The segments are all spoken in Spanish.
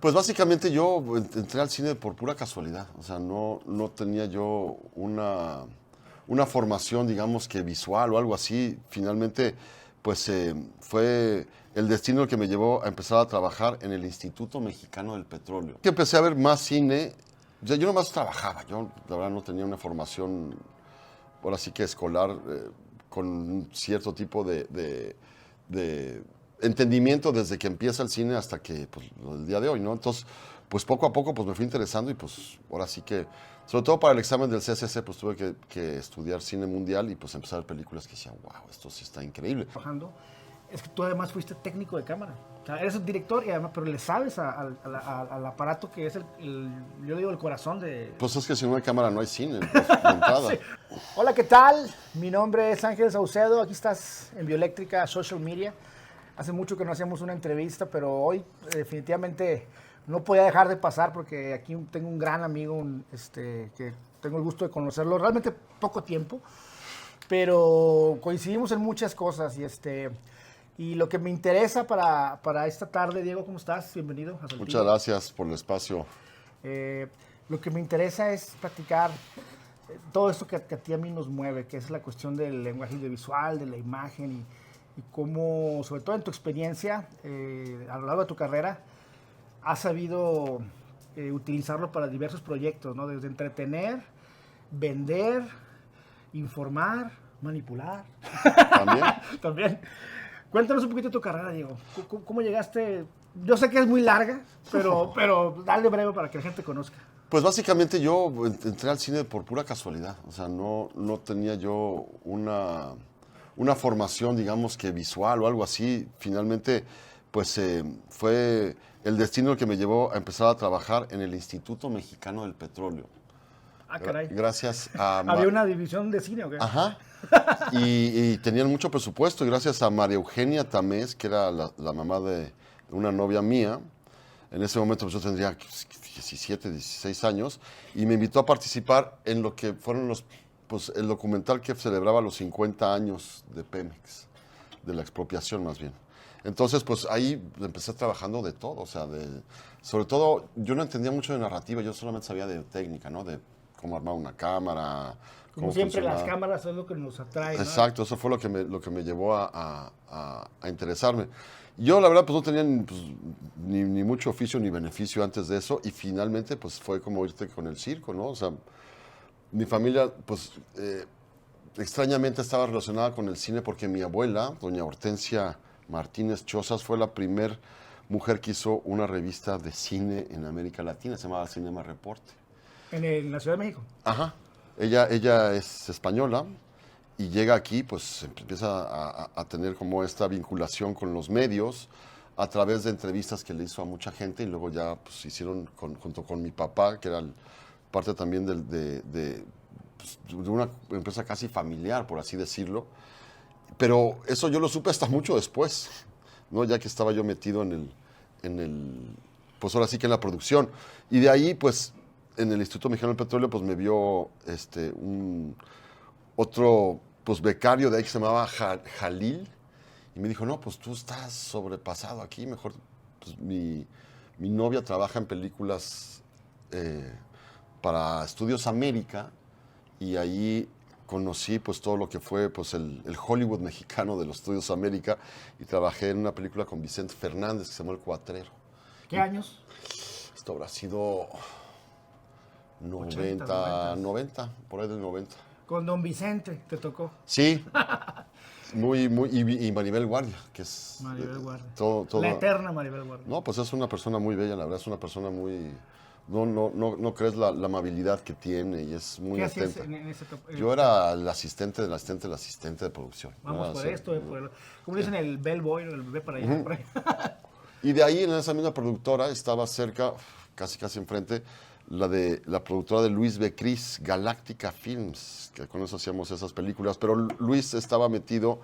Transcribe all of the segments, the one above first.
Pues básicamente yo entré al cine por pura casualidad, o sea, no tenía yo una formación, digamos que visual o algo así. Finalmente, pues fue el destino el que me llevó a empezar a trabajar en el Instituto Mexicano del Petróleo. Que empecé a ver más cine, o sea, yo nomás trabajaba, yo la verdad no tenía una formación, ahora sí que escolar, con un cierto tipo de entendimiento desde que empieza el cine hasta que, pues, el día de hoy, ¿no? Entonces, pues poco a poco pues me fui interesando y pues ahora sí que, sobre todo para el examen del CCC, pues tuve que estudiar cine mundial y pues empezar a ver películas que decía, wow, esto sí está increíble. Trabajando, es que tú además fuiste técnico de cámara. O sea, eres un director y además, pero le sabes al aparato que es yo digo, el corazón de... Pues es que si no hay cámara no hay cine, pues, de entrada. Sí. Hola, ¿qué tal? Mi nombre es Ángel Saucedo, aquí estás en Bioeléctrica Social Media. Hace mucho que no hacíamos una entrevista, pero hoy definitivamente no podía dejar de pasar porque aquí tengo un gran amigo que tengo el gusto de conocerlo, realmente poco tiempo, pero coincidimos en muchas cosas y lo que me interesa para esta tarde, Diego, ¿cómo estás? Bienvenido a Saltillo. Muchas gracias por el espacio. Lo que me interesa es platicar todo esto que a ti a mí nos mueve, que es la cuestión del lenguaje audiovisual, de la imagen y cómo, sobre todo en tu experiencia, a lo largo de tu carrera, has sabido utilizarlo para diversos proyectos, ¿no? Desde entretener, vender, informar, manipular. ¿También? También. Cuéntanos un poquito de tu carrera, Diego. ¿Cómo llegaste? Yo sé que es muy larga, pero dale breve para que la gente conozca. Pues básicamente yo entré al cine por pura casualidad, o sea, no tenía yo una formación, digamos que visual o algo así. Finalmente, pues fue el destino el que me llevó a empezar a trabajar en el Instituto Mexicano del Petróleo. Ah, caray. Gracias a... ¿Había una división de cine o qué? Ajá. Y tenían mucho presupuesto y gracias a María Eugenia Tamés, que era la mamá de una novia mía. En ese momento pues, yo tendría 17, 16 años y me invitó a participar en lo que fueron pues, el documental que celebraba los 50 años de Pemex, de la expropiación más bien. Entonces, pues ahí empecé trabajando de todo, o sea, sobre todo yo no entendía mucho de narrativa, yo solamente sabía de técnica, ¿no? De cómo armar una cámara. Como siempre, las cámaras es lo que nos atrae, ¿no? Exacto, eso fue lo que me llevó a interesarme. Yo, la verdad, pues no tenía ni mucho oficio ni beneficio antes de eso y finalmente, pues fue como irte con el circo, ¿no? O sea, mi familia, pues, extrañamente estaba relacionada con el cine porque mi abuela, doña Hortensia Martínez Chozas, fue la primer mujer que hizo una revista de cine en América Latina, se llamaba Cinema Reporte. En la Ciudad de México. Ajá. Ella es española y llega aquí, pues empieza a tener como esta vinculación con los medios a través de entrevistas que le hizo a mucha gente y luego ya pues hicieron junto con mi papá, que era parte también de una empresa casi familiar, por así decirlo. Pero eso yo lo supe hasta mucho después, ¿no? Ya que estaba yo metido pues ahora sí que en la producción. Y de ahí, pues, en el Instituto Mexicano del Petróleo, pues me vio otro pues, becario de ahí que se llamaba Jalil, y me dijo, no, pues tú estás sobrepasado aquí, mejor, pues mi novia trabaja en películas para Estudios América, y ahí conocí pues todo lo que fue pues el Hollywood mexicano de los Estudios América, y trabajé en una película con Vicente Fernández que se llamó El Cuatrero. ¿Qué años? Esto habrá sido 90, por ahí del 90. Con Don Vicente te tocó. Sí, y Maribel Guardia, que es... Maribel Guardia. La eterna Maribel Guardia. No, pues es una persona muy bella, la verdad, es una persona muy... No crees la amabilidad que tiene y es muy ¿Qué atenta. hacías en ese Yo era el asistente del asistente del asistente de producción. Vamos por esto, como dicen el bellboy, el ve para allá, por ahí. Y de ahí, en esa misma productora, estaba cerca, casi enfrente, la productora de Luis Becris, Galáctica Films, que con eso hacíamos esas películas, pero Luis estaba metido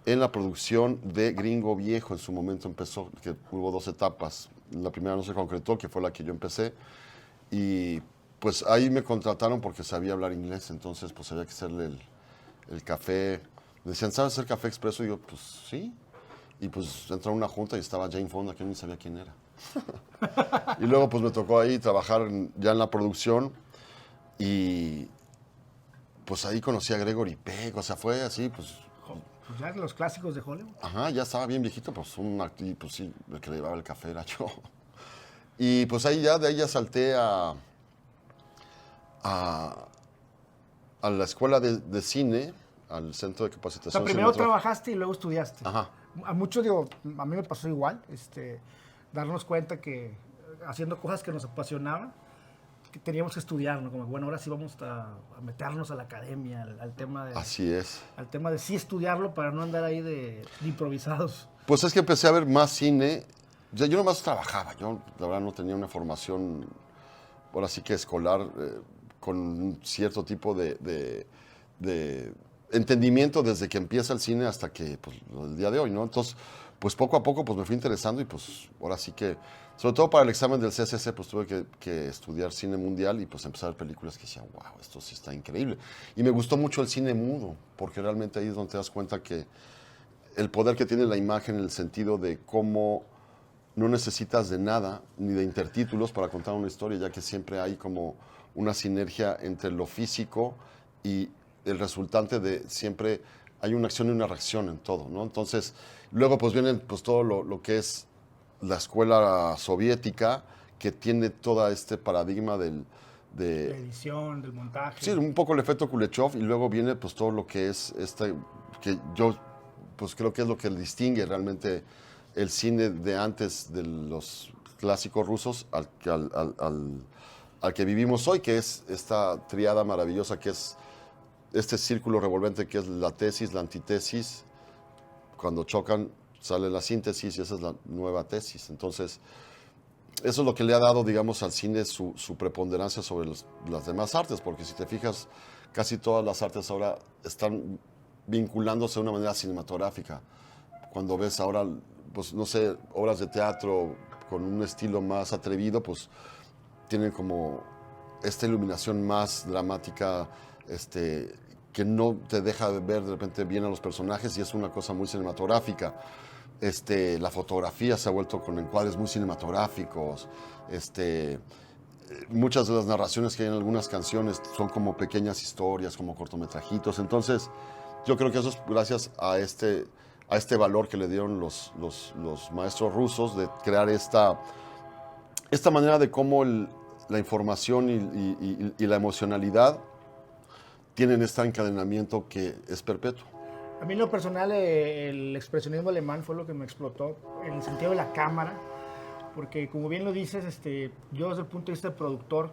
en la producción de Gringo Viejo. En su momento empezó, que hubo 2 etapas. La primera no se concretó, que fue la que yo empecé, y pues ahí me contrataron porque sabía hablar inglés, entonces pues había que hacerle el café. Me decían, ¿sabes hacer café expreso? Y yo, pues sí. y pues entró a una junta y estaba Jane Fonda, que yo ni sabía quién era. Y luego pues me tocó ahí trabajar ya en la producción y pues ahí conocí a Gregory Peck, o sea, fue así, pues... Pues ya los clásicos de Hollywood. Ajá, ya estaba bien viejito, pues pues sí, el que le llevaba el café era yo. Y pues ahí ya, de ahí ya salté a la escuela de cine, al centro de O capacitación sea, primero cinematográfica. trabajaste y luego estudiaste. Ajá. A muchos, digo, a mí me pasó igual, darnos cuenta que haciendo cosas que nos apasionaban, que teníamos que estudiar, ¿no? Como, bueno, ahora sí vamos a meternos a la academia, al tema de... Así es. Al tema de sí estudiarlo para no andar ahí de improvisados. Pues es que empecé a ver más cine. O sea, yo nomás trabajaba. Yo, la verdad, no tenía una formación, ahora sí que escolar, con un cierto tipo de entendimiento desde que empieza el cine hasta que, pues, el día de hoy, ¿no? Entonces, pues poco a poco, pues me fui interesando y pues ahora sí que, sobre todo para el examen del CCC, pues tuve que estudiar cine mundial y pues empezar a ver películas que decía, wow, esto sí está increíble. Y me gustó mucho el cine mudo, porque realmente ahí es donde te das cuenta que el poder que tiene la imagen en el sentido de cómo no necesitas de nada, ni de intertítulos para contar una historia, ya que siempre hay como una sinergia entre lo físico y el resultante de siempre hay una acción y una reacción en todo, ¿no? Entonces, luego pues viene pues todo lo que es la escuela soviética, que tiene todo este paradigma de La edición, del montaje. sí, un poco el efecto Kuleshov, y luego viene pues todo lo que es que yo pues creo que es lo que distingue realmente el cine de antes de los clásicos rusos al que vivimos hoy, que es esta triada maravillosa que es este círculo revolvente que es la tesis, la antítesis. Cuando chocan sale la síntesis y esa es la nueva tesis. Entonces, eso es lo que le ha dado, digamos, al cine su preponderancia sobre las demás artes, porque si te fijas, casi todas las artes ahora están vinculándose de una manera cinematográfica. Cuando ves ahora, pues no sé, obras de teatro con un estilo más atrevido, pues tienen como esta iluminación más dramática, que no te deja ver de repente bien a los personajes y es una cosa muy cinematográfica. La fotografía se ha vuelto con encuadres muy cinematográficos. Muchas de las narraciones que hay en algunas canciones son como pequeñas historias, como cortometrajitos. Entonces, yo creo que eso es gracias a este valor que le dieron los maestros rusos de crear esta manera de cómo la información y la emocionalidad tienen este encadenamiento que es perpetuo. A mí en lo personal el expresionismo alemán fue lo que me explotó en el sentido de la cámara, porque como bien lo dices, yo desde el punto de vista de productor,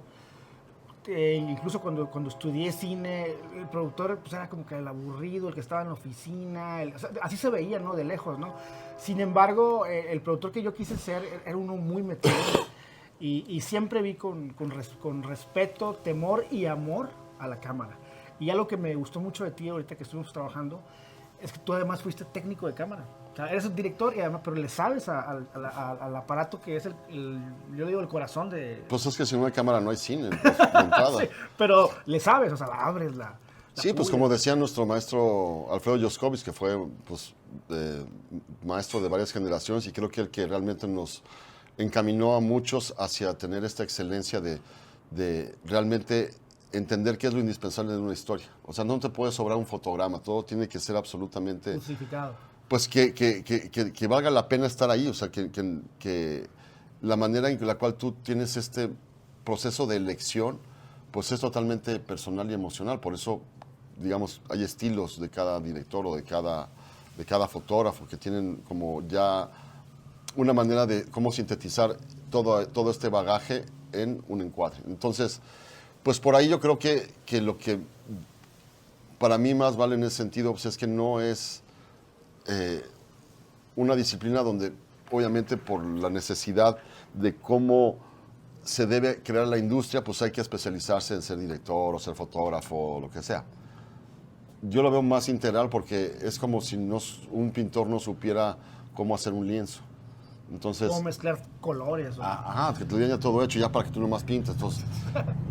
incluso cuando estudié cine, el productor pues, era como que el aburrido, el que estaba en la oficina, o sea, así se veía, ¿no? De lejos, ¿no? Sin embargo, el productor que yo quise ser era uno muy metido y siempre vi con respeto, temor y amor a la cámara. Y algo que me gustó mucho de ti ahorita que estuvimos trabajando es que tú además fuiste técnico de cámara. O sea, eres un director y además, pero le sabes al aparato que es yo digo, el corazón de... Pues es que si no hay cámara no hay cine, pues, de entrada. Sí, pero le sabes, o sea, la abres, la sí, pues como decía nuestro maestro Alfredo Joscovich, que fue pues, maestro de varias generaciones y creo que el que realmente nos encaminó a muchos hacia tener esta excelencia de realmente entender qué es lo indispensable de una historia. O sea, no te puede sobrar un fotograma, todo tiene que ser absolutamente... justificado. Pues que valga la pena estar ahí, o sea, que la manera en la cual tú tienes este proceso de elección, pues es totalmente personal y emocional. Por eso, digamos, hay estilos de cada director o de cada fotógrafo que tienen como ya una manera de cómo sintetizar todo este bagaje en un encuadre. Entonces, pues por ahí yo creo que lo que para mí más vale en ese sentido pues es que no es una disciplina donde obviamente por la necesidad de cómo se debe crear la industria, pues hay que especializarse en ser director o ser fotógrafo o lo que sea. Yo lo veo más integral porque es como si un pintor no supiera cómo hacer un lienzo. Entonces, cómo mezclar colores. Ajá, que te digan ya todo hecho ya para que tú nomás pintes. Entonces,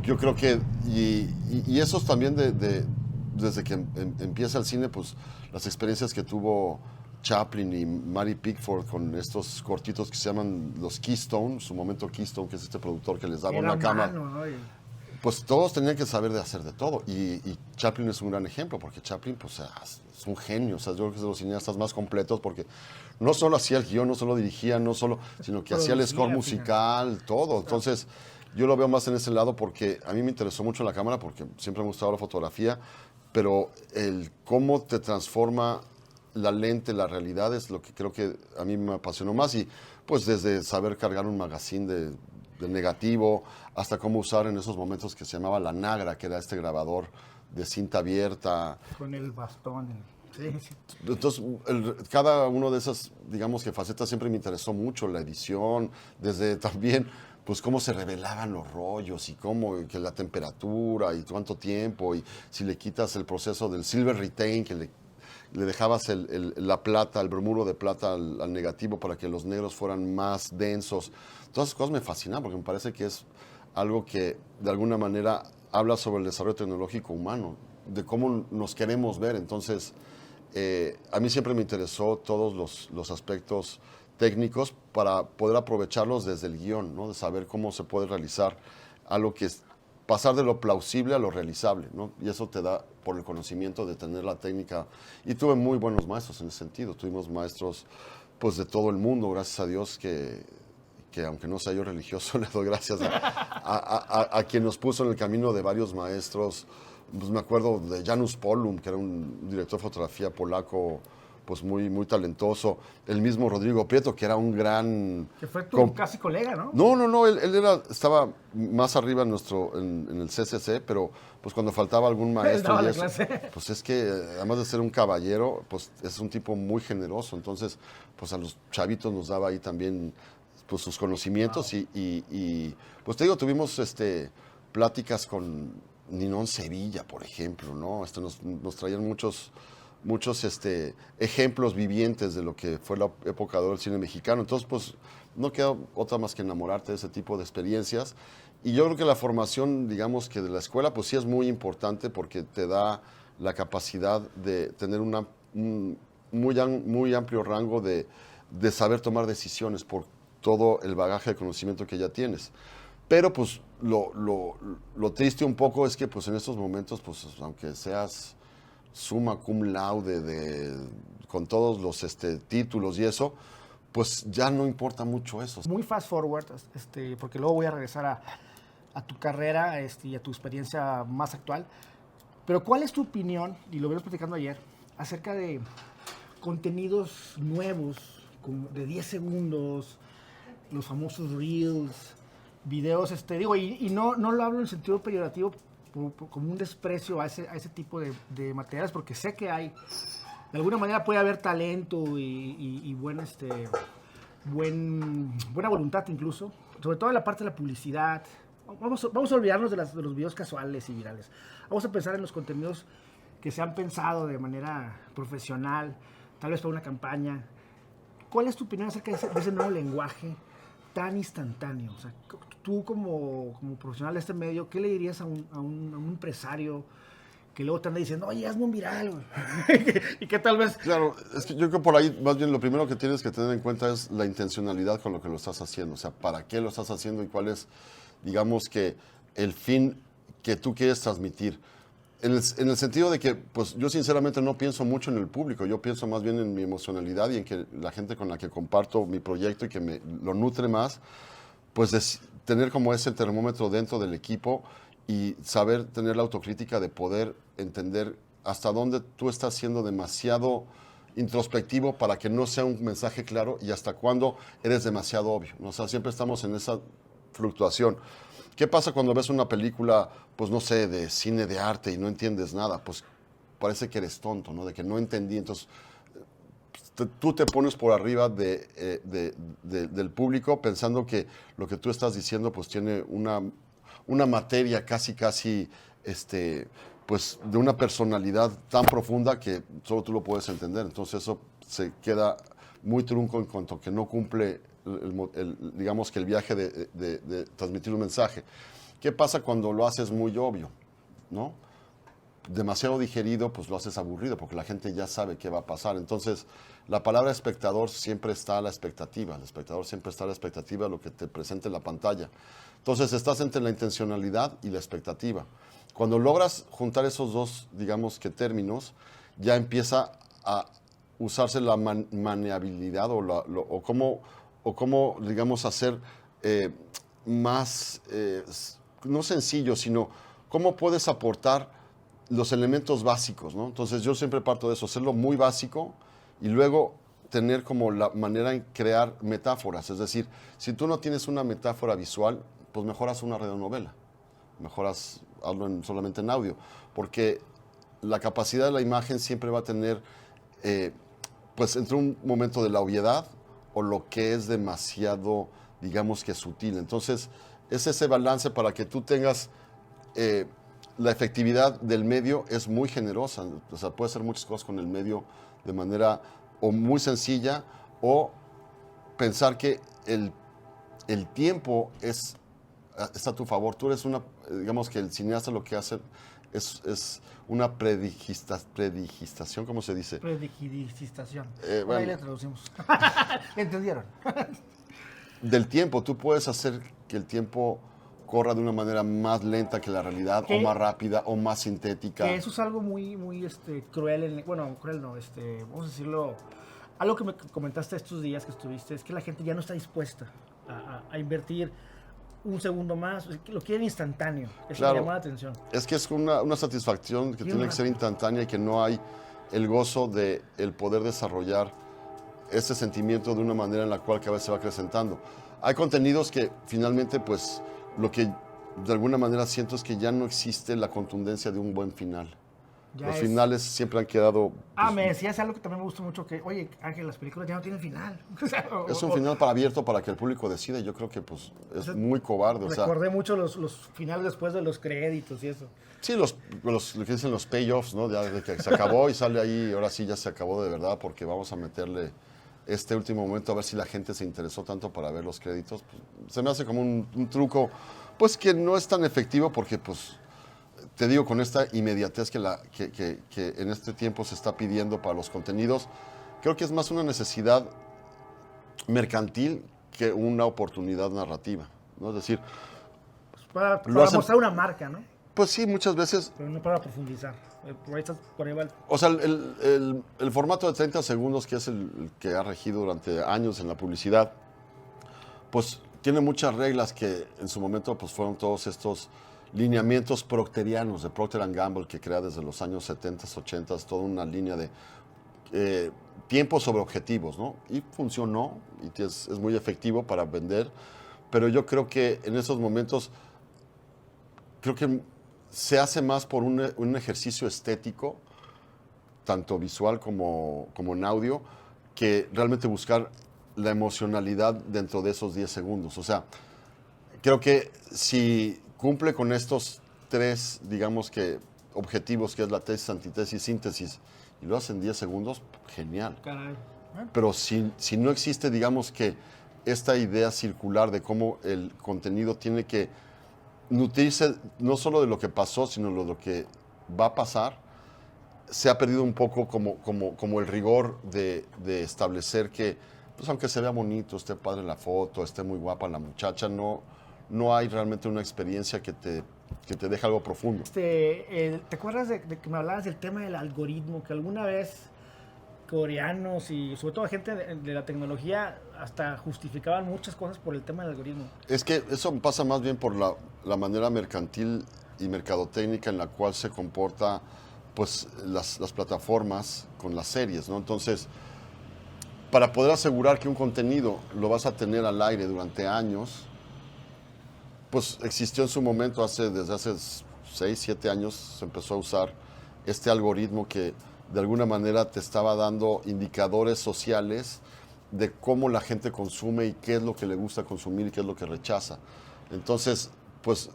yo creo que, y eso es también desde que empieza el cine, pues las experiencias que tuvo Chaplin y Mary Pickford con estos cortitos que se llaman los Keystone, su momento Keystone, que es este productor que les daba Era una cámara. mano, ¿no? Pues todos tenían que saber de hacer de todo. Y Chaplin es un gran ejemplo, porque Chaplin pues, es un genio. O sea, yo creo que es de los cineastas más completos, porque no solo hacía el guión, no solo dirigía, sino que hacía el score musical, todo. Entonces, yo lo veo más en ese lado porque a mí me interesó mucho la cámara, porque siempre me ha gustado la fotografía, pero el cómo te transforma la lente, la realidad, es lo que creo que a mí me apasionó más. Y pues desde saber cargar un magazine del negativo, hasta cómo usar en esos momentos que se llamaba la Nagra, que era este grabador de cinta abierta. Con el bastón. Sí. Entonces, cada uno de esas, digamos que facetas siempre me interesó mucho, la edición, desde también, pues cómo se revelaban los rollos y cómo, que la temperatura y cuánto tiempo, y si le quitas el proceso del silver retain, que le dejabas la plata, el bromuro de plata al negativo para que los negros fueran más densos. Todas esas cosas me fascinan porque me parece que es algo que de alguna manera habla sobre el desarrollo tecnológico humano, de cómo nos queremos ver. Entonces, a mí siempre me interesó todos los aspectos técnicos para poder aprovecharlos desde el guión, ¿no? De saber cómo se puede realizar algo que es pasar de lo plausible a lo realizable, ¿no? Y eso te da por el conocimiento de tener la técnica. Y tuve muy buenos maestros en ese sentido. Tuvimos maestros pues de todo el mundo, gracias a Dios, que aunque no sea yo religioso, le doy gracias a quien nos puso en el camino de varios maestros. Pues me acuerdo de Janusz Polum, que era un director de fotografía polaco, pues muy, muy talentoso. El mismo Rodrigo Prieto, que era un gran... Que fue tu casi colega, ¿no? No, él estaba más arriba en el CCC, pero pues cuando faltaba algún maestro y eso, pues es que además de ser un caballero, pues es un tipo muy generoso. Entonces, pues a los chavitos nos daba ahí también pues sus conocimientos. Wow. Y pues te digo, tuvimos pláticas con Ninón Sevilla, por ejemplo, ¿no? Nos traían muchos ejemplos vivientes de lo que fue la época del cine mexicano. Entonces, pues, no queda otra más que enamorarte de ese tipo de experiencias. Y yo creo que la formación, digamos que de la escuela, pues sí es muy importante porque te da la capacidad de tener un muy amplio rango de saber tomar decisiones por todo el bagaje de conocimiento que ya tienes. Pero, pues, lo triste un poco es que, pues, en estos momentos, pues, aunque seas summa cum laude con todos los títulos y eso, pues ya no importa mucho eso. Muy fast forward, porque luego voy a regresar a tu carrera y a tu experiencia más actual. Pero ¿cuál es tu opinión, y lo vimos platicando ayer, acerca de contenidos nuevos, como de 10 segundos, los famosos reels, videos, y no lo hablo en sentido peyorativo, como un desprecio a ese tipo de materiales, porque sé que hay, de alguna manera puede haber talento y buena voluntad incluso, sobre todo en la parte de la publicidad. Vamos a olvidarnos de los videos casuales y virales. Vamos a pensar en los contenidos que se han pensado de manera profesional, tal vez para una campaña. ¿Cuál es tu opinión acerca de ese nuevo lenguaje tan instantáneo? O sea, tú como profesional de este medio, ¿qué le dirías a un empresario que luego te anda diciendo, oye, hazme un viral, güey? Y que tal vez... Claro, es que yo creo que por ahí, más bien, lo primero que tienes que tener en cuenta es la intencionalidad con lo que lo estás haciendo. O sea, ¿para qué lo estás haciendo y cuál es, digamos, que el fin que tú quieres transmitir? En el sentido de que, pues, yo sinceramente no pienso mucho en el público. Yo pienso más bien en mi emocionalidad y en que la gente con la que comparto mi proyecto y que me lo nutre más, pues, tener como ese termómetro dentro del equipo y saber tener la autocrítica de poder entender hasta dónde tú estás siendo demasiado introspectivo para que no sea un mensaje claro y hasta cuándo eres demasiado obvio, ¿no? O sea, siempre estamos en esa fluctuación. ¿Qué pasa cuando ves una película, pues no sé, de cine de arte y no entiendes nada? Pues parece que eres tonto, ¿no? De que no entendí, entonces tú te pones por arriba del público pensando que lo que tú estás diciendo pues tiene una materia casi, pues de una personalidad tan profunda que solo tú lo puedes entender. Entonces eso se queda muy trunco en cuanto que no cumple, digamos que el viaje de transmitir un mensaje. ¿Qué pasa cuando lo haces muy obvio? ¿No? demasiado digerido, pues lo haces aburrido, porque la gente ya sabe qué va a pasar. Entonces, la palabra espectador siempre está a la expectativa. El espectador siempre está a la expectativa de lo que te presente en la pantalla. Entonces, estás entre la intencionalidad y la expectativa. Cuando logras juntar esos dos, digamos que términos, ya empieza a usarse la maniabilidad o cómo, digamos, hacer más, no sencillo, sino cómo puedes aportar los elementos básicos, ¿no? Entonces yo siempre parto de eso, hacerlo muy básico y luego tener como la manera en crear metáforas. Es decir, si tú no tienes una metáfora visual, pues mejoras una radionovela, mejoras hazlo solamente en audio, porque la capacidad de la imagen siempre va a tener, pues entre un momento de la obviedad o lo que es demasiado, digamos que sutil. Entonces es ese balance para que tú tengas... la efectividad del medio es muy generosa, o sea, puedes hacer muchas cosas con el medio de manera o muy sencilla o pensar que el tiempo está a tu favor. Tú eres digamos que el cineasta lo que hace es una predigistación, ¿cómo se dice? Predigistación. Bueno, ahí le traducimos. ¿Entendieron? Del tiempo, tú puedes hacer que el tiempo corra de una manera más lenta que la realidad, o más rápida, o más sintética. Que eso es algo muy, muy cruel, bueno, cruel no, vamos a decirlo, algo que me comentaste estos días que estuviste, es que la gente ya no está dispuesta a invertir un segundo más, lo quieren instantáneo, eso claro, me llamó la atención. Es que es una satisfacción que tiene que ser instantánea y que no hay el gozo de el poder desarrollar ese sentimiento de una manera en la cual cada vez se va acrecentando. Hay contenidos que finalmente, pues, lo que de alguna manera siento es que ya no existe la contundencia de un buen final. Los finales siempre han quedado... Pues, me decías algo que también me gustó mucho, que, oye, Ángel, las películas ya no tienen final. Es un final para abierto para que el público decida, y yo creo que pues es muy cobarde. Recordé mucho los finales después de los créditos y eso. Sí, lo que dicen los payoffs, ¿no? Ya de que se acabó y sale ahí, ahora sí ya se acabó de verdad, porque vamos a meterle este último momento a ver si la gente se interesó tanto para ver los créditos. Pues, se me hace como un truco, pues que no es tan efectivo porque, pues, te digo, con esta inmediatez que en este tiempo se está pidiendo para los contenidos, creo que es más una necesidad mercantil que una oportunidad narrativa, ¿no? Es decir... Para mostrar una marca, ¿no? Pues sí, muchas veces... Pero no para profundizar. Por ahí va O sea, el formato de 30 segundos, que es el que ha regido durante años en la publicidad, pues tiene muchas reglas que en su momento pues fueron todos estos lineamientos procterianos de Procter & Gamble, que crea desde los años 70, 80, toda una línea de tiempo sobre objetivos, ¿no? Y funcionó, y es muy efectivo para vender, pero yo creo que en esos momentos, creo que se hace más por un ejercicio estético, tanto visual como en audio, que realmente buscar la emocionalidad dentro de esos 10 segundos. O sea, creo que si cumple con estos tres, digamos que, objetivos, que es la tesis, antitesis, síntesis, y lo hace en 10 segundos, genial. Caray. Pero si no existe, digamos que, esta idea circular de cómo el contenido tiene que nutrirse no solo de lo que pasó, sino de lo que va a pasar, se ha perdido un poco como el rigor de establecer que, pues aunque se vea bonito, esté padre la foto, esté muy guapa la muchacha, no hay realmente una experiencia que te deje algo profundo. ¿Te acuerdas de que me hablabas del tema del algoritmo? Que alguna vez coreanos y sobre todo gente de la tecnología hasta justificaban muchas cosas por el tema del algoritmo. Es que eso pasa más bien por la manera mercantil y mercadotécnica en la cual se comporta pues las plataformas con las series, ¿no? Entonces, para poder asegurar que un contenido lo vas a tener al aire durante años, pues existió en su momento, desde hace 6, 7 años, se empezó a usar este algoritmo que de alguna manera te estaba dando indicadores sociales de cómo la gente consume y qué es lo que le gusta consumir y qué es lo que rechaza. Entonces, pues,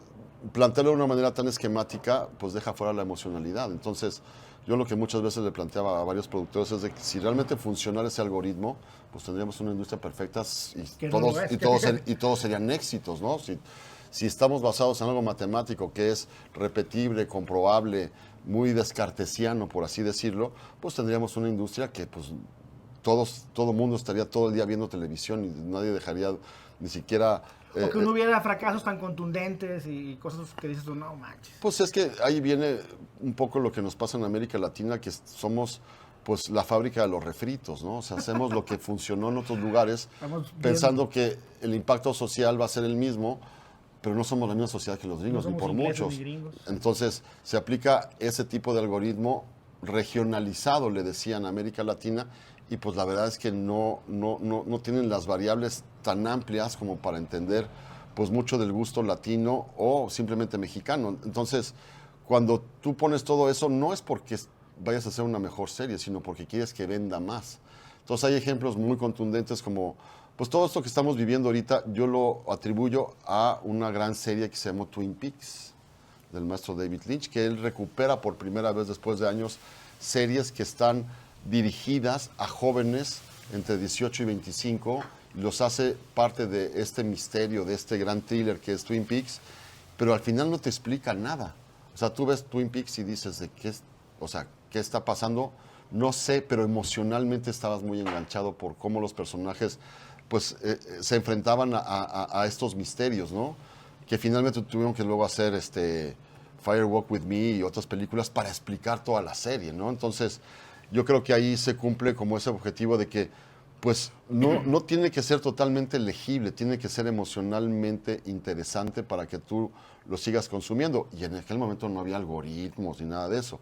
plantearlo de una manera tan esquemática, pues deja fuera la emocionalidad. Entonces, yo lo que muchas veces le planteaba a varios productores es de que si realmente funcionara ese algoritmo, pues tendríamos una industria perfecta y todos serían éxitos, ¿no? si estamos basados en algo matemático que es repetible, comprobable, muy descartesiano, por así decirlo, pues tendríamos una industria que pues todo mundo estaría todo el día viendo televisión y nadie dejaría ni siquiera... O que no hubiera fracasos tan contundentes y cosas que dices tú, no manches. Pues es que ahí viene un poco lo que nos pasa en América Latina, que somos pues la fábrica de los refritos, ¿no? O sea, hacemos lo que funcionó en otros lugares pensando que el impacto social va a ser el mismo, pero no somos la misma sociedad que los gringos, No ni somos por ingleses muchos. ni gringos. Entonces, se aplica ese tipo de algoritmo regionalizado, le decían, a América Latina, y pues la verdad es que no tienen las variables tan amplias como para entender pues mucho del gusto latino o simplemente mexicano. Entonces, cuando tú pones todo eso, no es porque vayas a hacer una mejor serie, sino porque quieres que venda más. Entonces hay ejemplos muy contundentes como, pues todo esto que estamos viviendo ahorita, yo lo atribuyo a una gran serie que se llamó Twin Peaks, del maestro David Lynch, que él recupera por primera vez después de años series que están dirigidas a jóvenes entre 18 y 25, y los hace parte de este misterio, de este gran thriller que es Twin Peaks, pero al final no te explica nada. O sea, tú ves Twin Peaks y dices, ¿qué está pasando? No sé, pero emocionalmente estabas muy enganchado por cómo los personajes pues, se enfrentaban a estos misterios, ¿no? Que finalmente tuvieron que luego hacer Fire Walk With Me y otras películas para explicar toda la serie, ¿no? Entonces, yo creo que ahí se cumple como ese objetivo de que pues no tiene que ser totalmente legible, tiene que ser emocionalmente interesante para que tú lo sigas consumiendo. Y en aquel momento no había algoritmos ni nada de eso.